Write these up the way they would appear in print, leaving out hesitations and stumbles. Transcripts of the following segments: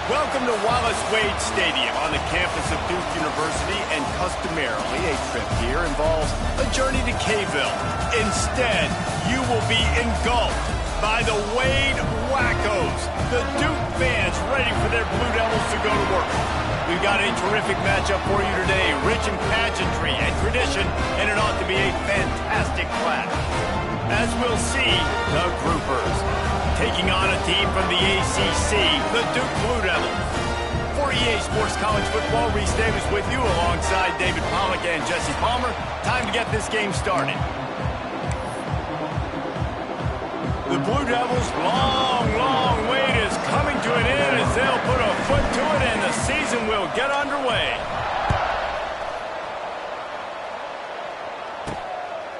Welcome to Wallace Wade Stadium on the campus of Duke University, and customarily a trip here involves a journey to K-ville. Instead, you will be engulfed by the Wade Wackos, the Duke fans ready for their Blue Devils to go to work. We've got a terrific matchup for you today, rich in pageantry and tradition, and it ought to be a fantastic clash. As we'll see, the Groupers taking on a team from the ACC, the Duke Blue Devils. For EA Sports College Football, Reese Davis with you alongside David Pollack and Jesse Palmer. Time to get this game started. The Blue Devils' long wait is coming to an end as they'll put a foot to it and the season will get underway.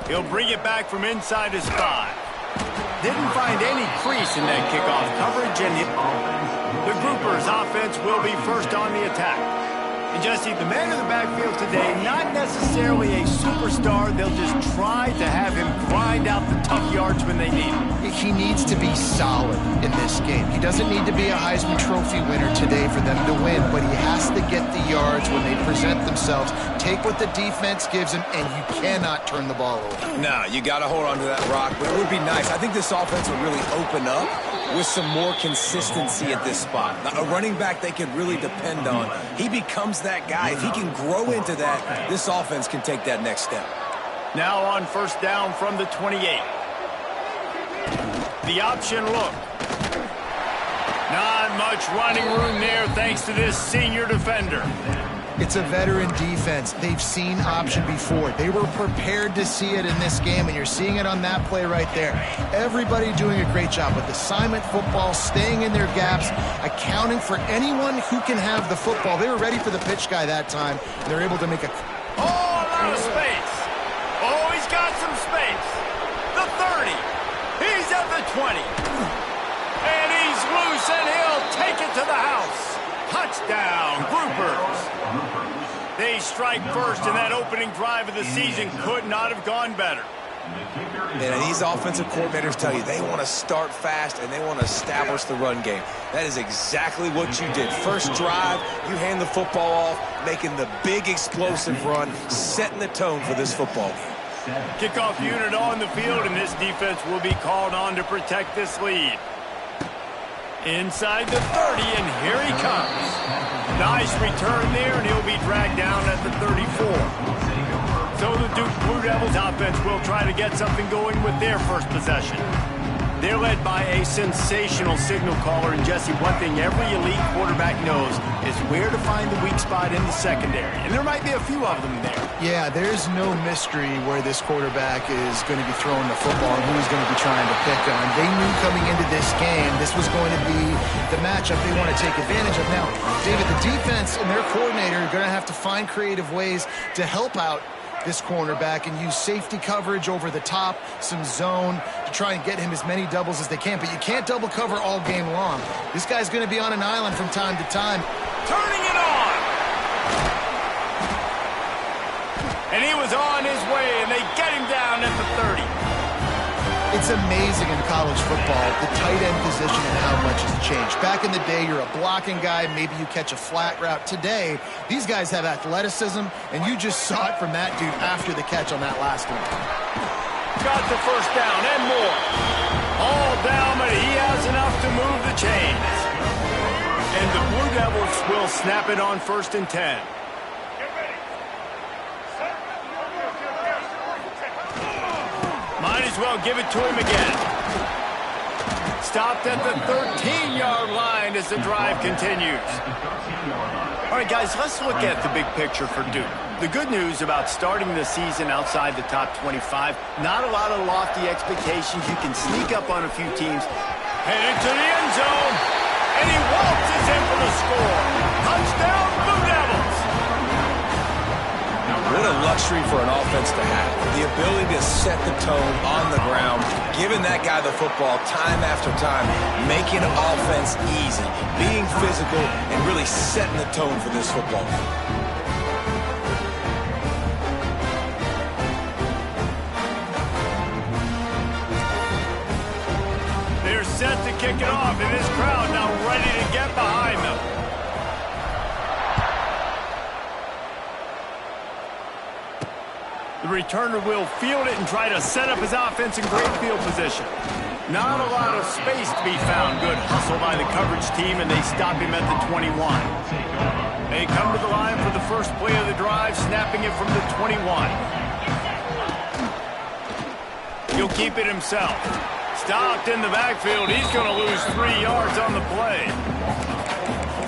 He'll bring it back from inside his 5. Didn't find any crease in that kickoff coverage, and the Groupers' offense will be first on the attack. And Jesse, the man in the backfield today, not necessarily a superstar. They'll just try to have him grind out the tough yards when they need him. He needs to be solid in this game. He doesn't need to be a Heisman Trophy winner today for them to win, but he has to get the yards when they present themselves. Take what the defense gives him, and you cannot turn the ball over. No, you got to hold on to that rock, but it would be nice. I think this offense would really open up with some more consistency at this spot. Now, a running back they can really depend on. He becomes that guy. If he can grow into that, this offense can take that next step. Now on first down from the 28. The option look. Not much running room there thanks to this senior defender. It's a veteran defense. They've seen option before. They were prepared to see it in this game, and you're seeing it on that play right there. Everybody doing a great job with assignment football, staying in their gaps, accounting for anyone who can have the football. They were ready for the pitch guy that time. They're able to make a... Oh, a lot of space. Oh, he's got some space. The 30. He's at the 20. And he's loose, and he'll take it to the house. Touchdown, Groupers. They strike first, and that opening drive of the season could not have gone better. And these offensive coordinators tell you they want to start fast and they want to establish the run game. That is exactly what you did. First drive, you hand the football off, making the big explosive run, setting the tone for this football game. Kickoff unit on the field, and this defense will be called on to protect this lead. Inside the 30, and here he comes. Nice return there, and he'll be dragged down at the 34. So the Duke Blue Devils offense will try to get something going with their first possession. They're led by a sensational signal caller, and Jesse, one thing every elite quarterback knows is where to find the weak spot in the secondary, and there might be a few of them there. Yeah, there's no mystery where this quarterback is going to be throwing the football and who he's going to be trying to pick on. They knew coming into this game this was going to be the matchup they want to take advantage of. Now, David, the defense and their coordinator are going to have to find creative ways to help out this cornerback and use safety coverage over the top, some zone to try and get him as many doubles as they can. But you can't double cover all game long. This guy's going to be on an island from time to time. Turning it on! And he was on his way, and they get him down at the 30. It's amazing in college football, the tight end position and how much has changed. Back in the day, you're a blocking guy, maybe you catch a flat route. Today, these guys have athleticism, and you just saw it from that dude after the catch on that last one. Got the first down and more. All down, but he has enough to move the chains. And the Blue Devils will snap it on 1st and 10. Might as well give it to him again. Stopped at the 13-yard line as the drive continues. All right, guys, let's look at the big picture for Duke. The good news about starting the season outside the top 25, not a lot of lofty expectations. You can sneak up on a few teams. Headed to the end zone, and he waltzes in for the score. Touchdown, Blue Devils! What a luxury for an offense to have. The ability to set the tone on the ground, giving that guy the football time after time, making offense easy, being physical, and really setting the tone for this football. They're set to kick it off, and this crowd now ready to get behind them. The returner will field it and try to set up his offense in great field position. Not a lot of space to be found. Good hustle by the coverage team, and they stop him at the 21. They come to the line for the first play of the drive, snapping it from the 21. He'll keep it himself. Stopped in the backfield. He's going to lose 3 yards on the play.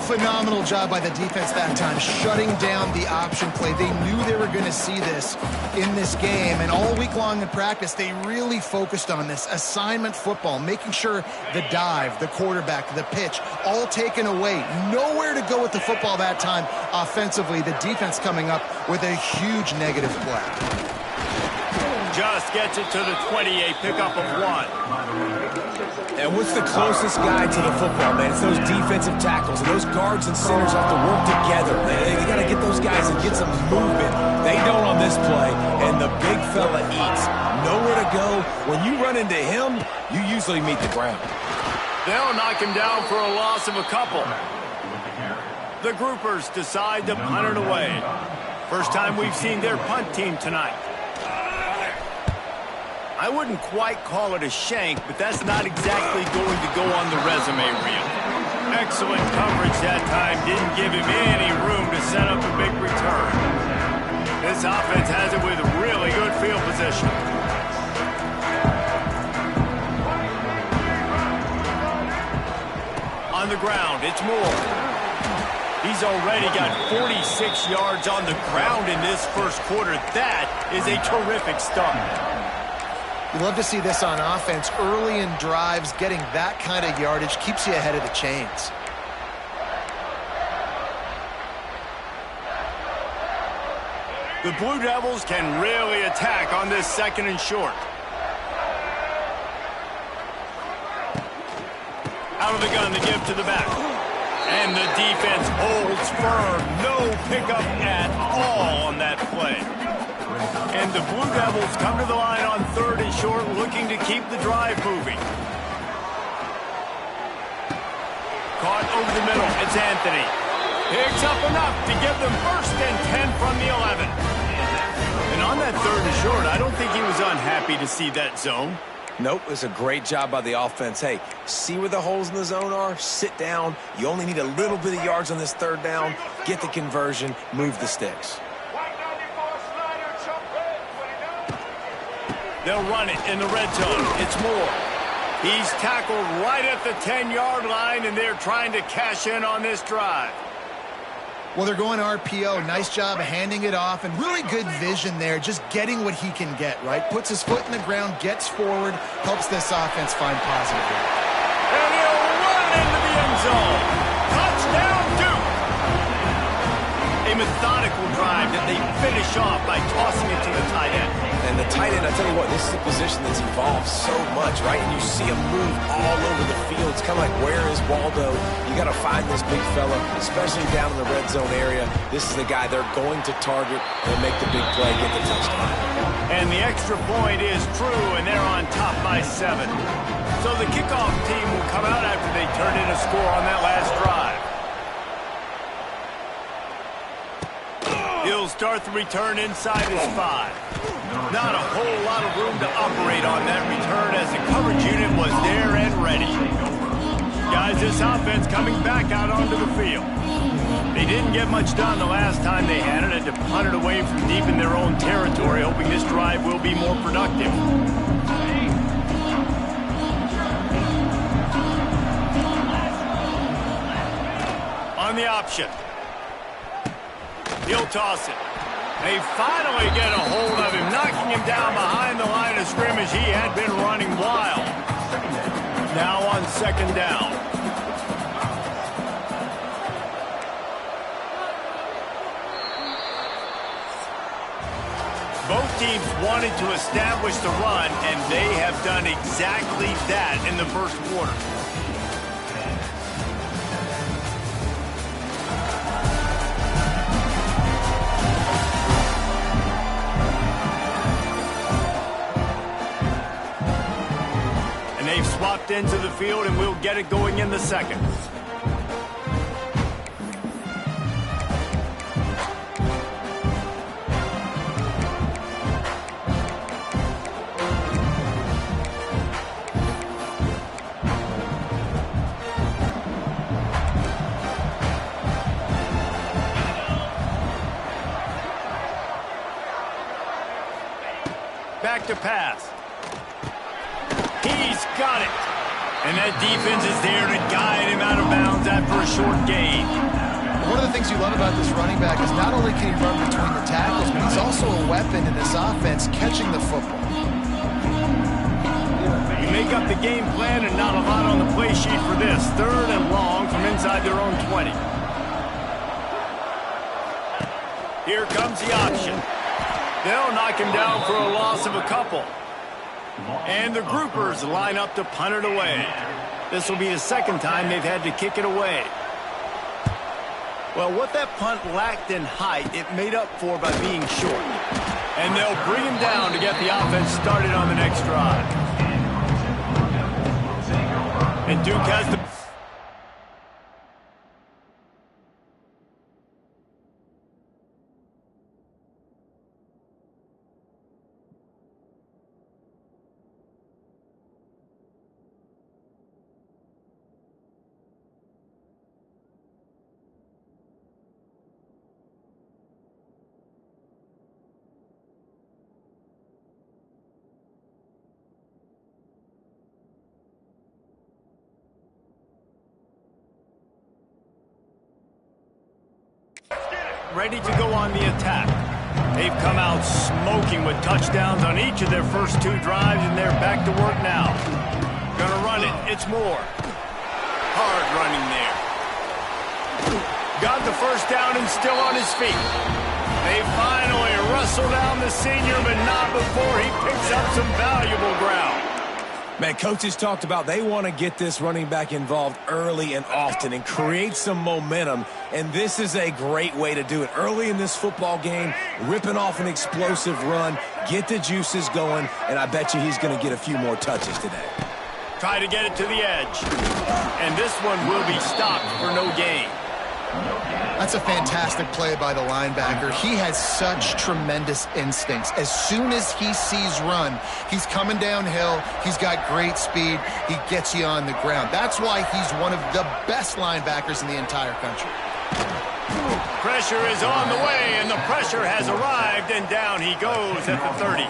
Phenomenal job by the defense that time, shutting down the option play. They knew they were going to see this in this game, and all week long in practice, they really focused on this assignment football, making sure the dive, the quarterback, the pitch, all taken away. Nowhere to go with the football that time offensively. The defense coming up with a huge negative play. Just gets it to the 28, pickup of 1. And what's the closest guy to the football, man? It's those defensive tackles, and those guards and centers have to work together. They got to get those guys and get some movement. They don't on this play, and the big fella eats. Nowhere to go. When you run into him, you usually meet the ground. They'll knock him down for a loss of a couple. The Groupers decide to punt it away. First time we've seen their punt team tonight. I wouldn't quite call it a shank, but that's not exactly going to go on the resume reel. Excellent coverage that time. Didn't give him any room to set up a big return. This offense has it with really good field position. On the ground, it's Moore. He's already got 46 yards on the ground in this first quarter. That is a terrific start. You love to see this on offense. Early in drives, getting that kind of yardage keeps you ahead of the chains. The Blue Devils can really attack on this second and short. Out of the gun to give to the back. And the defense holds firm. No pickup at all on that play. And the Blue Devils come to the line on third and short, looking to keep the drive moving. Caught over the middle. It's Anthony. Picks up enough to give them first and 10 from the 11. And on that third and short, I don't think he was unhappy to see that zone. Nope, it's a great job by the offense. Hey, see where the holes in the zone are? Sit down. You only need a little bit of yards on this third down. Get the conversion. Move the sticks. They'll run it in the red zone. It's Moore. He's tackled right at the 10-yard line, and they're trying to cash in on this drive. Well, they're going RPO. Nice job of handing it off, and really good vision there, just getting what he can get, right? Puts his foot in the ground, gets forward, helps this offense find positive. And he'll run into the end zone. Touchdown, Duke! A methodical drive that they finish off by tossing it to the tight end. And the tight end, I tell you what, this is a position that's evolved so much, right? And you see him move all over the field. It's kind of like, where is Waldo? You got to find this big fella, especially down in the red zone area. This is the guy they're going to target and make the big play, get the touchdown. And the extra point is true, and they're on top by 7. So the kickoff team will come out after they turn in a score on that last drive. He'll start the return inside his 5. Not a whole lot of room to operate on that return as the coverage unit was there and ready. Guys, this offense coming back out onto the field. They didn't get much done the last time they had it, and to punt it away from deep in their own territory, hoping this drive will be more productive. On the option. He'll toss it. They finally get a hold of him, knocking him down behind the line of scrimmage. He had been running wild. Now on second down. Both teams wanted to establish the run, and they have done exactly that in the first quarter. They've swapped into the field, and we'll get it going in the second. back to pass. He's got it. And that defense is there to guide him out of bounds after a short gain. One of the things you love about this running back is not only can he run between the tackles, but he's also a weapon in this offense catching the football. You make up the game plan and not a lot on the play sheet for this. 3rd and long from inside their own 20. Here comes the option. They'll knock him down for a loss of a couple. And the groupers line up to punt it away. This will be the 2nd time they've had to kick it away. Well, what that punt lacked in height, it made up for by being short. And they'll bring him down to get the offense started on the next drive. And Duke has the... ready to go on the attack. They've come out smoking with touchdowns on each of their first 2 drives, and they're back to work now. Gonna run it. It's Moore. Hard running there. Got the first down and still on his feet. They finally wrestle down the senior, but not before he picks up some valuable ground. Man, coaches talked about they want to get this running back involved early and often and create some momentum, and this is a great way to do it. Early in this football game, ripping off an explosive run, get the juices going, and I bet you he's going to get a few more touches today. Try to get it to the edge, and this one will be stopped for no gain. That's a fantastic play by the linebacker. He has such tremendous instincts. As soon as he sees run, he's coming downhill. He's got great speed. He gets you on the ground. That's why he's one of the best linebackers in the entire country. Pressure is on the way, and the pressure has arrived, and down he goes at the 30.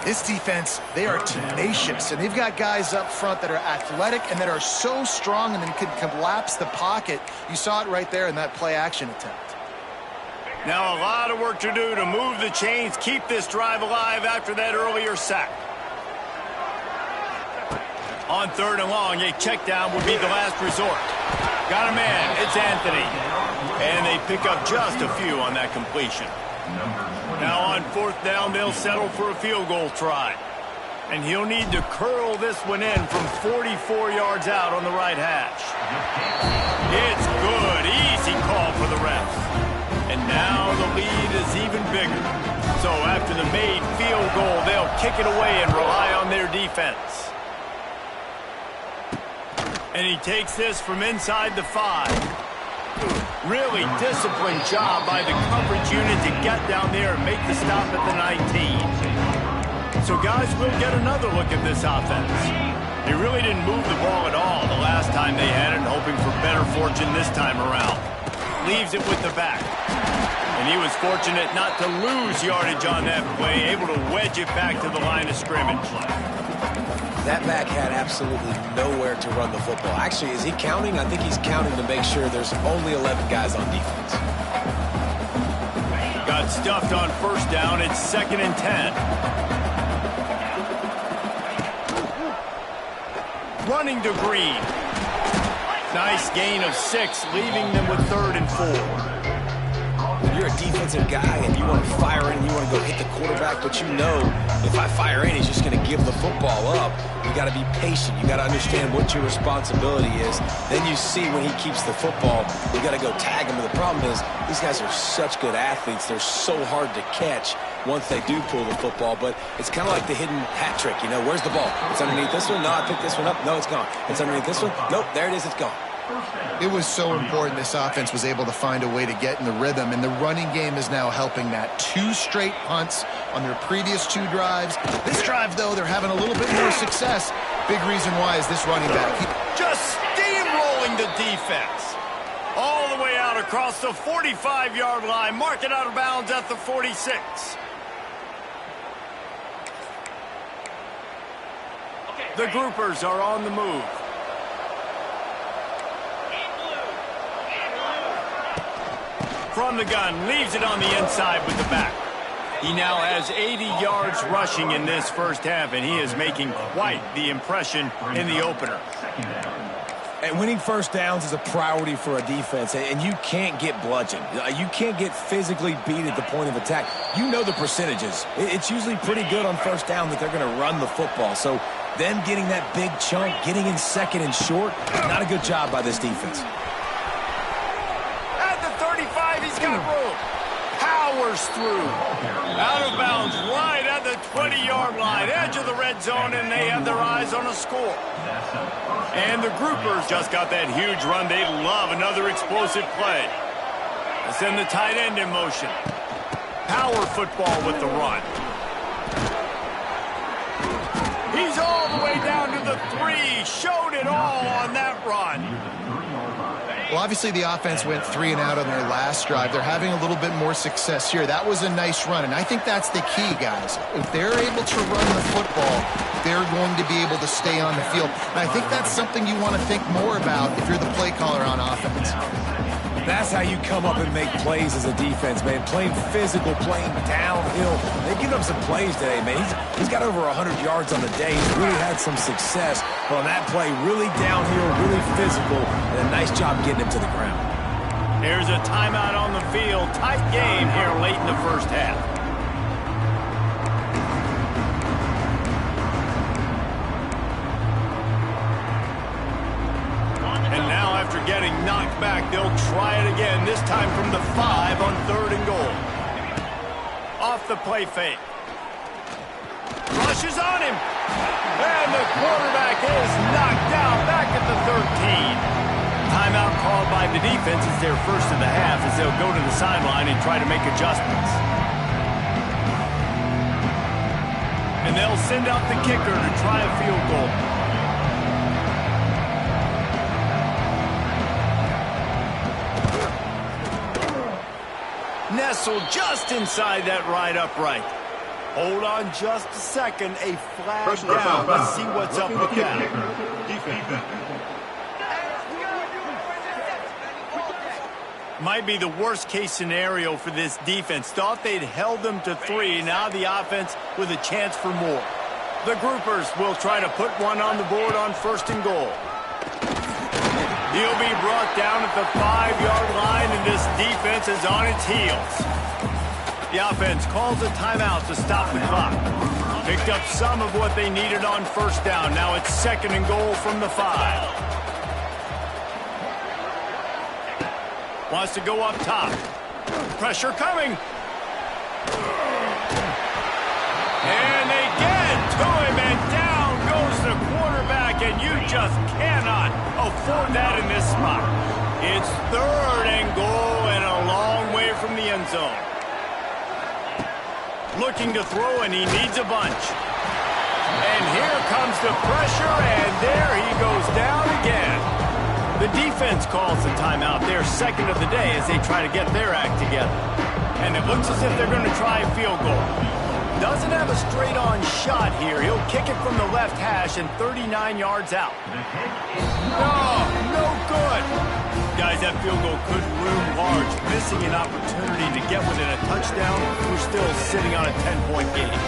This defense, they are tenacious, and they've got guys up front that are athletic and that are so strong and then can collapse the pocket. You saw it right there in that play-action attempt. Now a lot of work to do to move the chains, keep this drive alive after that earlier sack. On 3rd and long, a check down would be the last resort. Got a man, it's Anthony. And they pick up just a few on that completion. Now on 4th down, they'll settle for a field goal try. And he'll need to curl this one in from 44 yards out on the right hash. It's good. Easy call for the refs. And now the lead is even bigger. So after the made field goal, they'll kick it away and rely on their defense. And he takes this from inside the 5. Really disciplined job by the coverage unit to get down there and make the stop at the 19. So guys, we'll get another look at this offense. They really didn't move the ball at all the last time they had it, hoping for better fortune this time around. Leaves it with the back. And he was fortunate not to lose yardage on that play, able to wedge it back to the line of scrimmage. That back had absolutely nowhere to run the football. Actually, is he counting? I think he's counting to make sure there's only 11 guys on defense. Got stuffed on 1st down. It's 2nd and 10. Running to Green. Nice gain of 6, leaving them with 3rd and 4. You're a defensive guy and you want to fire in and you want to go hit the quarterback, but you know if I fire in, he's just going to give the football up. You got to be patient. You got to understand what your responsibility is. Then you see when he keeps the football, you got to go tag him. But the problem is these guys are such good athletes. They're so hard to catch once they do pull the football. But it's kind of like the hidden hat trick. You know, where's the ball? It's underneath this one. No, I picked this one up. No, it's gone. It's underneath this one. Nope, there it is. It's gone. It was so important this offense was able to find a way to get in the rhythm, and the running game is now helping that. 2 straight punts on their previous 2 drives. This drive, though, they're having a little bit more success. Big reason why is this running back. Just steamrolling the defense. All the way out across the 45-yard line. Mark it out of bounds at the 46. The groupers are on the move. From the gun, leaves it on the inside with the back. He now has 80 yards rushing in this first half, and he is making quite the impression in the opener. And winning first downs is a priority for a defense, and you can't get bludgeoned. You can't get physically beat at the point of attack. You know the percentages. It's usually pretty good on first down that they're going to run the football. So them getting that big chunk, getting in second and short, not a good job by this defense. At the 35, he's got room. Powers through. Out of bounds, right at the 20-yard line. Edge of the red zone, and they have their eyes on a score. And the groupers just got that huge run. They love another explosive play. They send the tight end in motion. Power football with the run. He's all the way down to the 3. Showed it all on that run. Well, obviously the offense went 3 and out on their last drive. They're having a little bit more success here. That was a nice run, and I think that's the key, guys. If they're able to run the football, they're going to be able to stay on the field. And I think that's something you want to think more about if you're the play caller on offense. That's how you come up and make plays as a defense, man. Playing physical, playing downhill. They've given up some plays today, man. He's got over 100 yards on the day. He's really had some success. But on that play, really downhill, really physical, and a nice job getting him to the ground. There's a timeout on the field. Tight game here late in the first half. And now after getting knocked back, they'll try it again, this time from the 5 on 3rd and goal. Off the play fake. Rushes on him. And the quarterback is knocked down back at the 13. Timeout called by the defense is their first of the half as they'll go to the sideline and try to make adjustments. And they'll send out the kicker to try a field goal. Nestled just inside that right upright. Hold on just a second. A flag down. Let's see what's up with that. Might be the worst case scenario for this defense. Thought they'd held them to 3. Now the offense with a chance for more. The groupers will try to put one on the board on 1st and goal. He'll be brought down at the 5-yard line, and this defense is on its heels. The offense calls a timeout to stop the clock. Picked up some of what they needed on 1st down. Now it's 2nd and goal from the 5. Wants to go up top. Pressure coming. And they get to him, and down goes the quarterback, and you just cannot afford that in this spot. It's 3rd and goal and a long way from the end zone. Looking to throw, and he needs a bunch. And here comes the pressure, and there he goes down again. The defense calls the timeout, their 2nd of the day, as they try to get their act together. And it looks as if they're going to try a field goal. Doesn't have a straight-on shot here. He'll kick it from the left hash and 39 yards out. No good. Guys, that field goal could loom large. Missing an opportunity to get within a touchdown. We're still sitting on a 10-point game.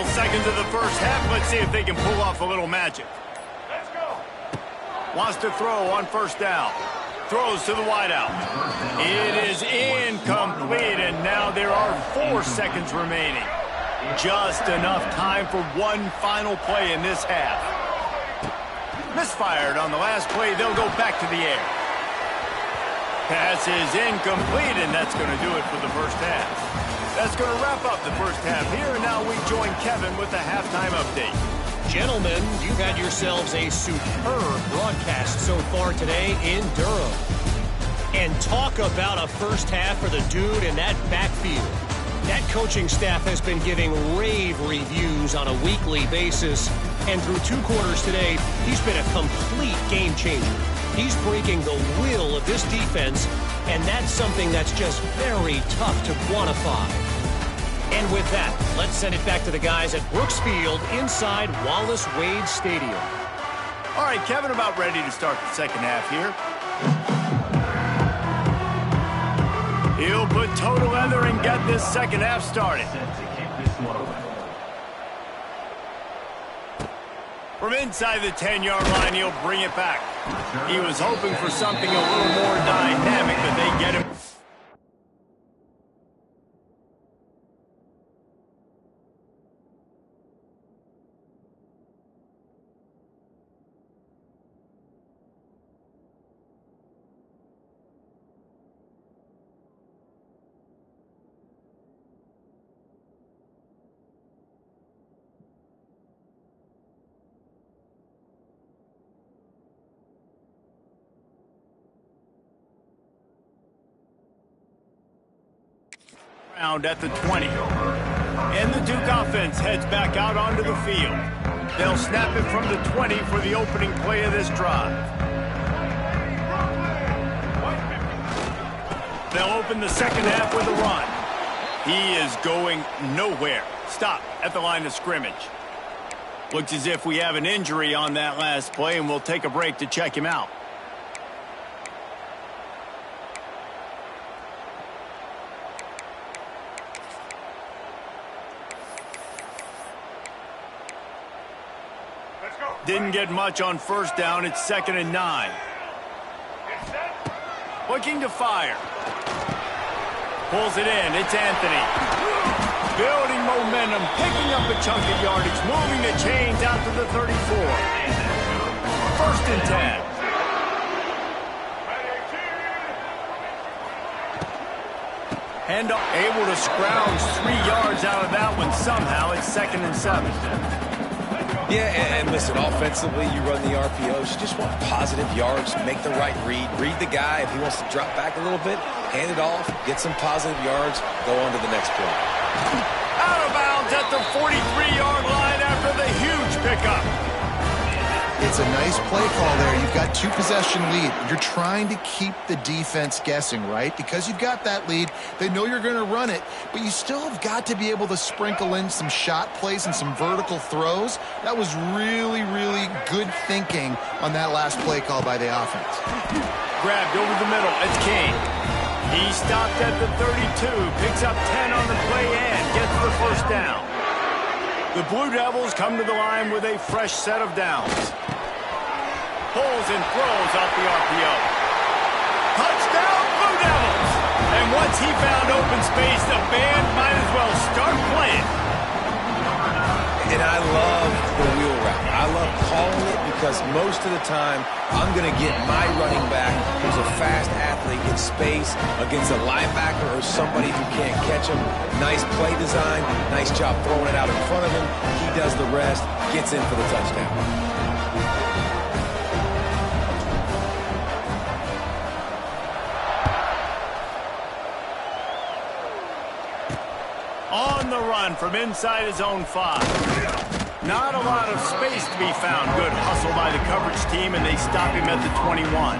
Seconds of the first half. Let's see if they can pull off a little magic. Let's go. Wants to throw on 1st down. Throws to the wideout. It is incomplete, and now there are 4 seconds remaining. Just enough time for one final play in this half. Misfired on the last play. They'll go back to the air. Pass is incomplete, and that's going to do it for the first half. That's going to wrap up the first half here, and now we join Kevin with the halftime update. Gentlemen, you've had yourselves a superb broadcast so far today in Durham. And talk about a first half for the dude in that backfield. That coaching staff has been giving rave reviews on a weekly basis, And through 2 quarters today, he's been a complete game changer. He's breaking the will of this defense, and that's something that's just very tough to quantify. And with that, let's send it back to the guys at Brooks Field inside Wallace Wade Stadium. All right, Kevin, about ready to start the second half here. He'll put toe to leather and get this second half started. From inside the 10-yard line, he'll bring it back. He was hoping for something a little more dynamic, but they get him. At the 20. And the Duke offense heads back out onto the field. They'll snap it from the 20 for the opening play of this drive. They'll open the second half with a run. He is going nowhere. Stop at the line of scrimmage. Looks as if we have an injury on that last play, and we'll take a break to check him out. Didn't get much on first down. It's 2nd and 9. Looking to fire. Pulls it in. It's Anthony. Building momentum, picking up a chunk of yardage, moving the chains out to the 34. 1st and 10. And able to scrounge 3 yards out of that one somehow. It's 2nd and 7. Yeah, and listen, offensively, you run the RPOs. You just want positive yards, make the right read. Read the guy. If he wants to drop back a little bit, hand it off, get some positive yards, go on to the next play. Out of bounds at the 43-yard line after the huge pickup. It's a nice play call there. You've got 2-possession lead. You're trying to keep the defense guessing, right? Because you've got that lead. They know you're going to run it, but you still have got to be able to sprinkle in some shot plays and some vertical throws. That was really, really good thinking on that last play call by the offense. Grabbed over the middle. It's Kane. He stopped at the 32, picks up 10 on the play and gets the first down. The Blue Devils come to the line with a fresh set of downs. Pulls and throws off the RPO. Touchdown, Blue Devils! And once he found open space, the band might as well start playing. And I love the wheel route. I love calling it because most of the time, I'm going to get my running back, who's a fast athlete, in space against a linebacker or somebody who can't catch him. Nice play design, nice job throwing it out in front of him. He does the rest, gets in for the touchdown. On the run from inside his own 5. Not a lot of space to be found. Good hustle by the coverage team, and they stop him at the 21.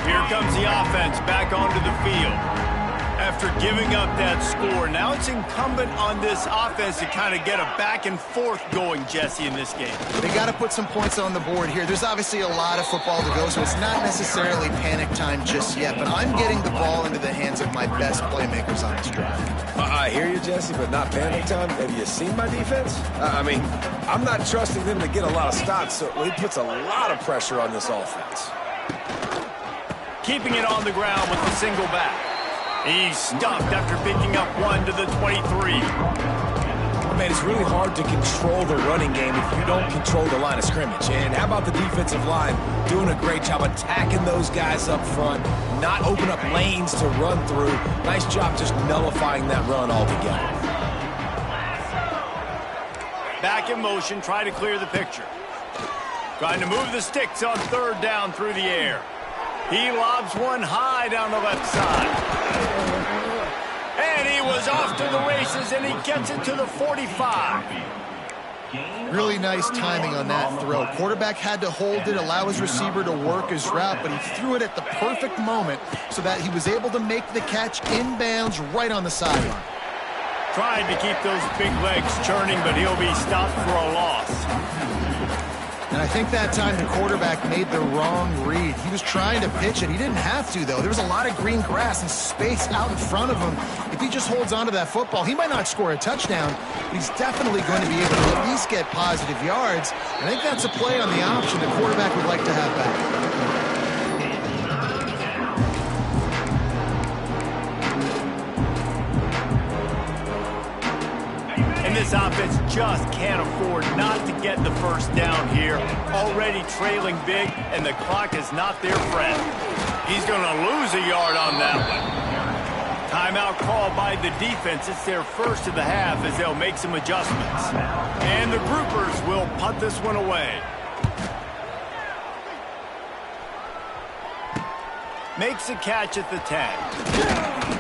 Here comes the offense back onto the field. After giving up that score, now it's incumbent on this offense to kind of get a back and forth going, Jesse, in this game. They got to put some points on the board here. There's obviously a lot of football to go, so it's not necessarily panic time just yet, but I'm getting the ball into the hands of my best playmakers on this drive. I hear you, Jesse, but not panic time. Have you seen my defense? I mean, I'm not trusting them to get a lot of stops, so it puts a lot of pressure on this offense. Keeping it on the ground with the single back. He's stuffed after picking up 1 to the 23. Man, it's really hard to control the running game if you don't control the line of scrimmage. And how about the defensive line doing a great job attacking those guys up front, not open up lanes to run through. Nice job just nullifying that run altogether. Back in motion, try to clear the picture. Trying to move the sticks on 3rd down through the air. He lobs one high down the left side. And he was off to the races, and he gets it to the 45. Really nice timing on that throw. Quarterback had to hold it, allow his receiver to work his route, but he threw it at the perfect moment so that he was able to make the catch inbounds right on the sideline. Trying to keep those big legs churning, but he'll be stopped for a loss. And I think that time the quarterback made the wrong read. He was trying to pitch it. He didn't have to, though. There was a lot of green grass and space out in front of him. If he just holds on to that football, he might not score a touchdown, but he's definitely going to be able to at least get positive yards. I think that's a play on the option the quarterback would like to have back. This offense just can't afford not to get the first down here. Already trailing big, and the clock is not their friend. He's going to lose a yard on that one. Timeout called by the defense. It's their first of the half as they'll make some adjustments. And the groupers will punt this one away. Makes a catch at the 10.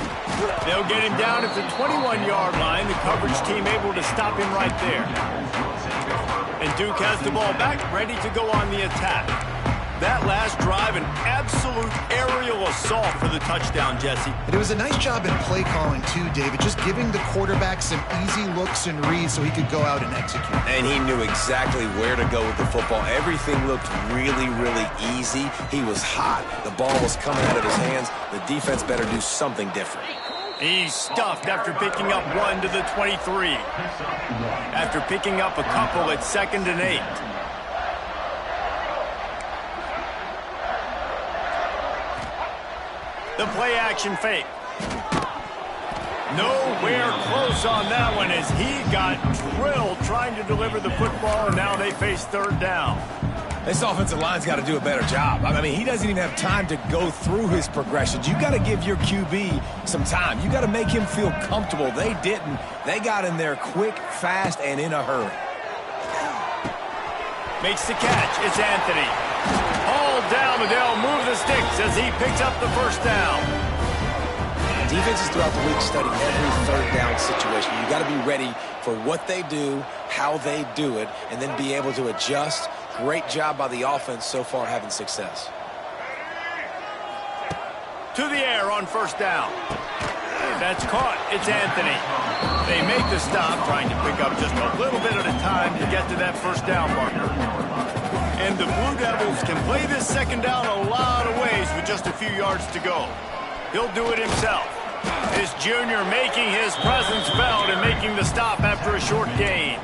They'll get him down at the 21-yard line. The coverage team able to stop him right there. And Duke has the ball back, ready to go on the attack. That last drive, an absolute aerial assault for the touchdown, Jesse. But it was a nice job in play calling, too, David, just giving the quarterback some easy looks and reads so he could go out and execute. And he knew exactly where to go with the football. Everything looked really, really easy. He was hot. The ball was coming out of his hands. The defense better do something different. He's stuffed after picking up one to the 23. After picking up a couple at 2nd and 8. The play action fake. Nowhere close on that one as he got drilled trying to deliver the football, and now they face 3rd down. This offensive line's got to do a better job. I mean, he doesn't even have time to go through his progressions. You got to give your QB some time. You got to make him feel comfortable. They didn't. They got in there quick, fast, and in a hurry. Makes the catch. It's Anthony. Hauled down, but they'll move the sticks as he picks up the first down. Defenses throughout the week study every 3rd down situation. You got to be ready for what they do, how they do it, and then be able to adjust. Great job by the offense so far having success. To the air on 1st down. That's caught. It's Anthony. They make the stop, trying to pick up just a little bit at a time to get to that 1st down marker. And the Blue Devils can play this 2nd down a lot of ways with just a few yards to go. He'll do it himself. This junior making his presence felt and making the stop after a short gain.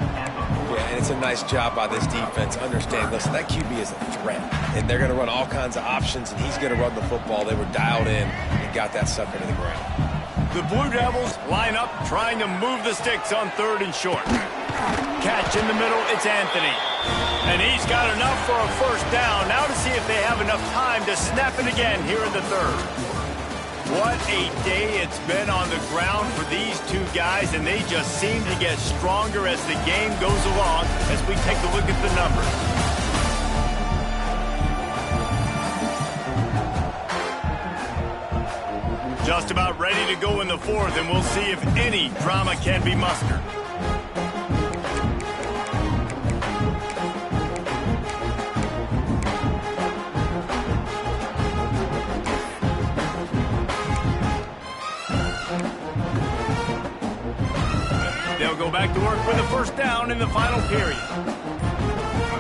Yeah, and it's a nice job by this defense. Understand, listen, that QB is a threat. And they're going to run all kinds of options, and he's going to run the football. They were dialed in and got that sucker to the ground. The Blue Devils line up, trying to move the sticks on 3rd and short. Catch in the middle, it's Anthony. And he's got enough for a 1st down. Now to see if they have enough time to snap it again here in the 3rd. What a day it's been on the ground for these two guys, and they just seem to get stronger as the game goes along as we take a look at the numbers. Just about ready to go in the 4th, and we'll see if any drama can be mustered. They'll go back to work with a 1st down in the final period.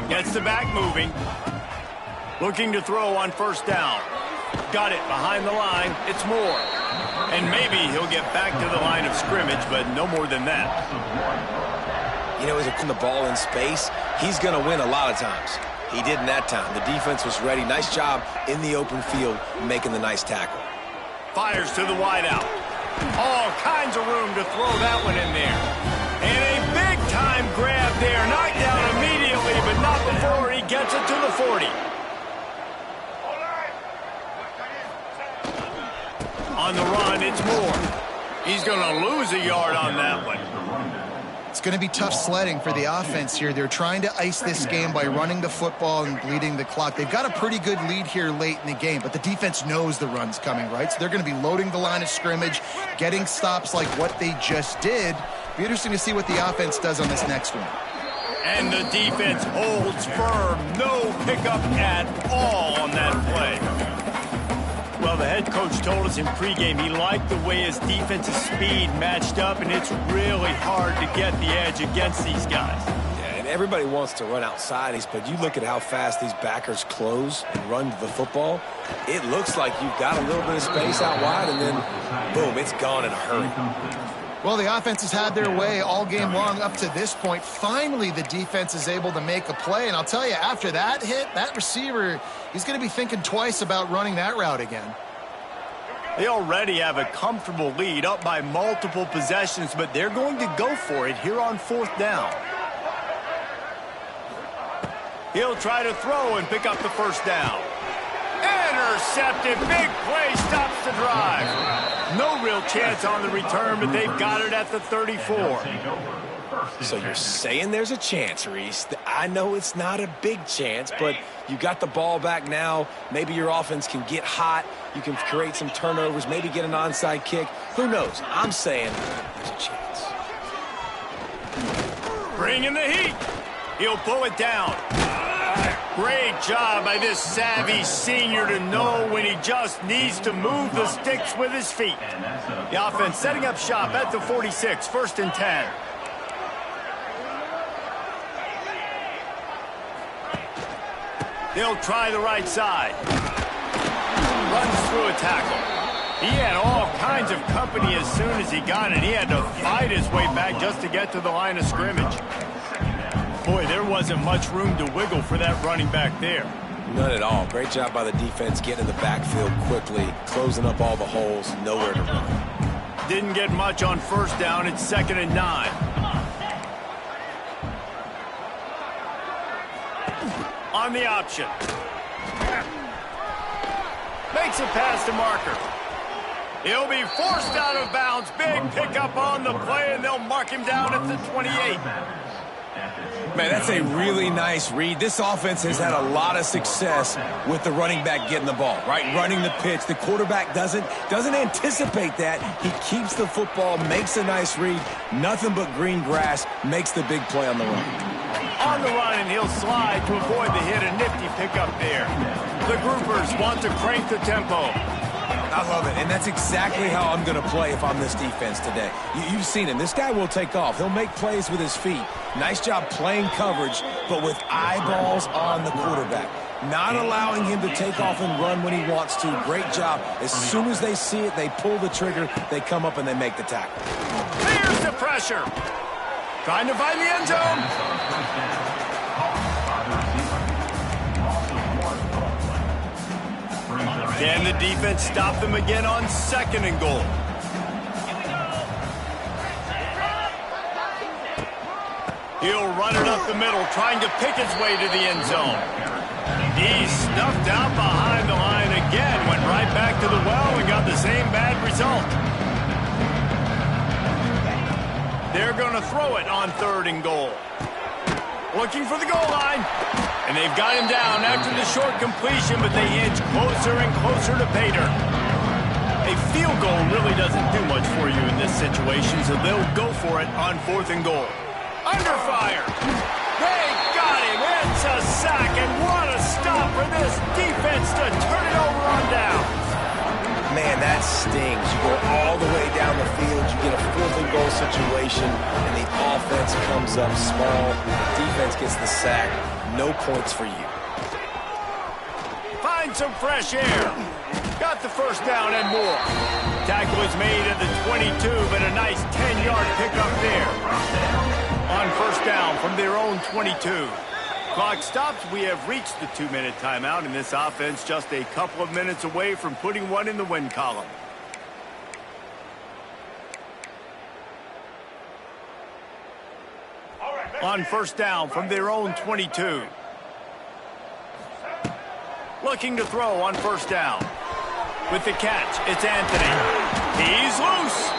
Gets the back moving. Looking to throw on 1st down. Got it behind the line. It's Moore. And maybe he'll get back to the line of scrimmage, but no more than that. You know, as he put the ball in space, he's going to win a lot of times. He did in that time. The defense was ready. Nice job in the open field making the nice tackle. Fires to the wideout. All kinds of room to throw that one in there. And a big-time grab there. Knocked down immediately, but not before he gets it to the 40. On the run, it's Moore. He's going to lose a yard on that one. It's going to be tough sledding for the offense here. They're trying to ice this game by running the football and bleeding the clock. They've got a pretty good lead here late in the game, but the defense knows the run's coming, right? So they're going to be loading the line of scrimmage, getting stops like what they just did. Be interesting to see what the offense does on this next one. And the defense holds firm. No pickup at all on that play. Well, the head coach told us in pregame he liked the way his defensive speed matched up, and it's really hard to get the edge against these guys. Yeah, and everybody wants to run outside, but you look at how fast these backers close and run to the football. It looks like you've got a little bit of space out wide, and then, boom, it's gone in a hurry. Well, the offense has had their way all game long up to this point. Finally, the defense is able to make a play. And I'll tell you, after that hit, that receiver, he's going to be thinking twice about running that route again. They already have a comfortable lead up by multiple possessions, but they're going to go for it here on 4th down. He'll try to throw and pick up the 1st down. Intercepted. Big play stops the drive. No real chance on the return, but they've got it at the 34. So you're saying there's a chance, Reese. I know it's not a big chance, but you got the ball back now. Maybe your offense can get hot. You can create some turnovers, maybe get an onside kick. Who knows? I'm saying there's a chance. Bring in the heat. He'll pull it down. Great job by this savvy senior to know when he just needs to move the sticks with his feet. The offense setting up shop at the 46, 1st and 10. They'll try the right side. Runs through a tackle. He had all kinds of company as soon as he got it. He had to fight his way back just to get to the line of scrimmage. Boy, there wasn't much room to wiggle for that running back there. None at all. Great job by the defense getting in the backfield quickly, closing up all the holes, nowhere to run. Didn't get much on 1st down. It's 2nd and 9. On the option. Makes it past the marker. He'll be forced out of bounds. Big pickup on the play, and they'll mark him down at the 28. Man, that's a really nice read. This offense has had a lot of success with the running back getting the ball, right? Running the pitch. The quarterback doesn't anticipate that. He keeps the football, makes a nice read. Nothing but green grass, makes the big play on the run. On the run, and he'll slide to avoid the hit. A nifty pickup there. The groupers want to crank the tempo. I love it, and that's exactly how I'm going to play if I'm this defense today. You've seen him. This guy will take off. He'll make plays with his feet. Nice job playing coverage, but with eyeballs on the quarterback. Not allowing him to take off and run when he wants to. Great job. As soon as they see it, they pull the trigger, they come up and they make the tackle. Here's the pressure. Trying to find the end zone. Can the defense stop them again on 2nd and goal? He'll run it up the middle, trying to pick his way to the end zone. He's snuffed out behind the line again, went right back to the well and got the same bad result. They're going to throw it on 3rd and goal. Looking for the goal line. And they've got him down after the short completion, but they inch closer and closer to pay dirt. A field goal really doesn't do much for you in this situation, so they'll go for it on 4th and goal. Under fire. They got him. It's a sack, and what a stop for this defense to turn it over on down. Man, that stings. You go all the way down the field, you get a 4th and goal situation, and the offense comes up small. The defense gets the sack. No points for you. Find some fresh air. Got the 1st down and more. Tackle is made at the 22, but a nice 10-yard pickup there. On 1st down from their own 22. Clock stops. We have reached the 2-minute timeout, and this offense just a couple of minutes away from putting one in the win column. On 1st down from their own 22. Looking to throw on 1st down. With the catch, it's Anthony. He's loose.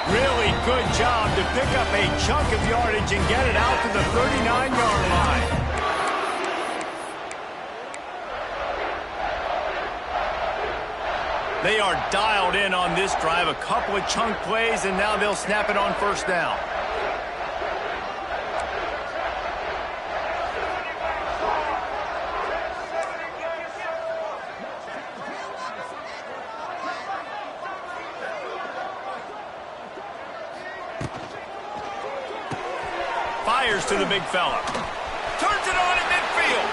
Really good job to pick up a chunk of yardage and get it out to the 39-yard line. They are dialed in on this drive. A couple of chunk plays, and now they'll snap it on 1st down. fires to the big fella. Turns it on at midfield.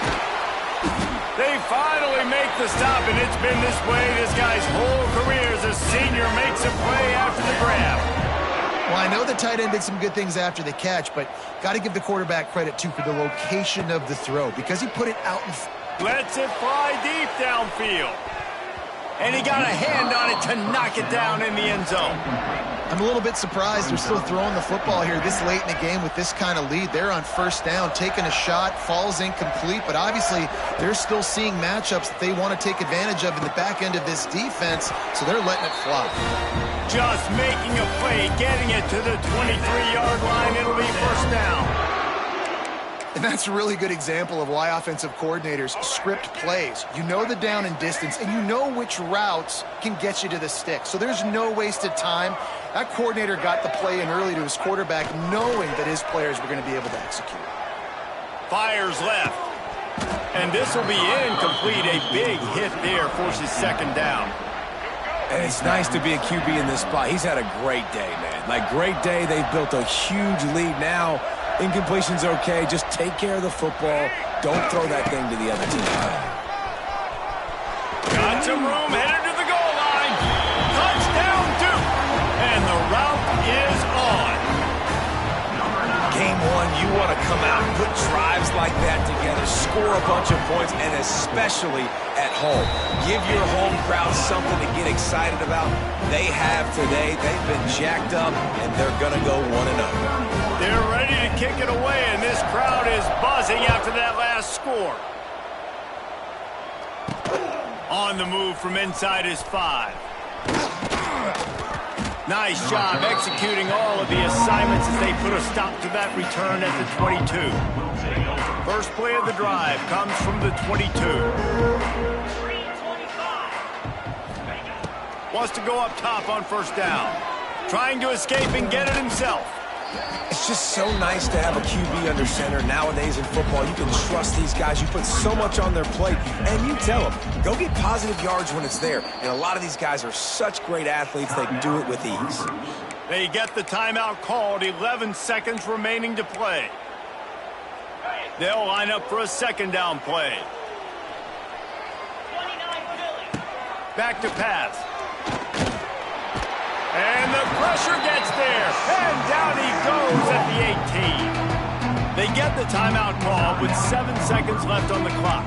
They finally make the stop, and it's been this way this guy's whole career as a senior makes a play after the grab. Well, I know the tight end did some good things after the catch, but got to give the quarterback credit, too, for the location of the throw because he put it out in Lets it fly deep downfield. And he got a hand on it to knock it down in the end zone. I'm a little bit surprised they're still throwing the football here this late in the game with this kind of lead. They're on first down, taking a shot, falls incomplete, but obviously they're still seeing matchups that they want to take advantage of in the back end of this defense, so they're letting it fly. Just making a play, getting it to the 23-yard line. It'll be first down. And that's a really good example of why offensive coordinators script plays. You know the down and distance, and you know which routes can get you to the stick. So there's no wasted time. That coordinator got the play in early to his quarterback, knowing that his players were going to be able to execute. Fires left. And this will be incomplete. A big hit there forces second down. And it's nice to be a QB in this spot. He's had a great day, man. Like, great day. They've built a huge lead now. Incompletion's okay. Just take care of the football. Don't throw that thing to the other team. Got some room, headed to the goal line. Touchdown, Duke. And the route is on. Game one, you want to come out and put drives like that together, score a bunch of points, and especially at home. Give your home crowd something to get excited about. They have today. They've been jacked up, and they're going to go 1-0. They're ready to kick it away, and this crowd is buzzing after that last score. On the move from inside his 5. Nice job executing all of the assignments as they put a stop to that return at the 22. First play of the drive comes from the 22. Wants to go up top on first down. Trying to escape and get it himself. It's just so nice to have a QB under center nowadays in football. You can trust these guys. You put so much on their plate, and you tell them, go get positive yards when it's there. And a lot of these guys are such great athletes, they can do it with ease. They get the timeout called, 11 seconds remaining to play. They'll line up for a second down play. Back to pass. And the pressure gets there. And down he goes at the 18. They get the timeout call with 7 seconds left on the clock.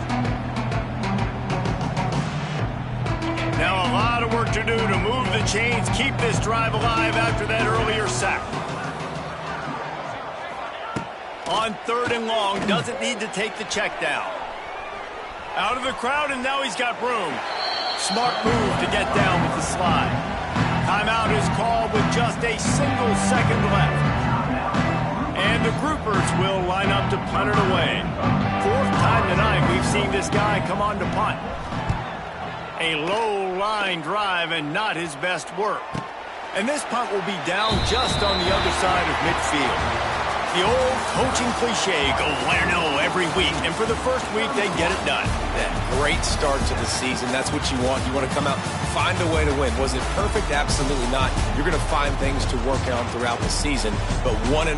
Now a lot of work to do to move the chains, keep this drive alive after that earlier sack. On 3rd and long, doesn't need to take the check down. Out of the crowd, and now he's got room. Smart move to get down with the slide. Timeout is called with just a single second left. And the groupers will line up to punt it away. 4th time tonight we've seen this guy come on to punt. A low line drive and not his best work. And this punt will be down just on the other side of midfield. The old coaching cliche, go 1-0 every week. And for the first week, they get it done. Yeah, great start to the season. That's what you want. You want to come out, find a way to win. Was it perfect? Absolutely not. You're going to find things to work on throughout the season. But 1-0,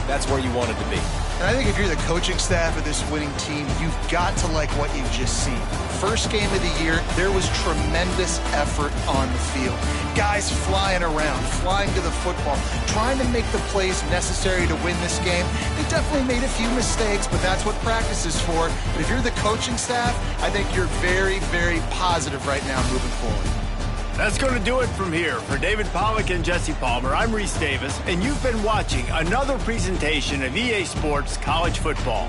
that's where you want it to be. And I think if you're the coaching staff of this winning team, you've got to like what you've just seen. First game of the year, there was tremendous effort on the field. Guys flying around, flying to the football, trying to make the plays necessary to win this game. They definitely made a few mistakes, but that's what practice is for. But if you're the coaching staff, I think you're very, very positive right now moving forward. That's going to do it from here. For David Pollack and Jesse Palmer, I'm Reese Davis, and you've been watching another presentation of EA Sports College Football.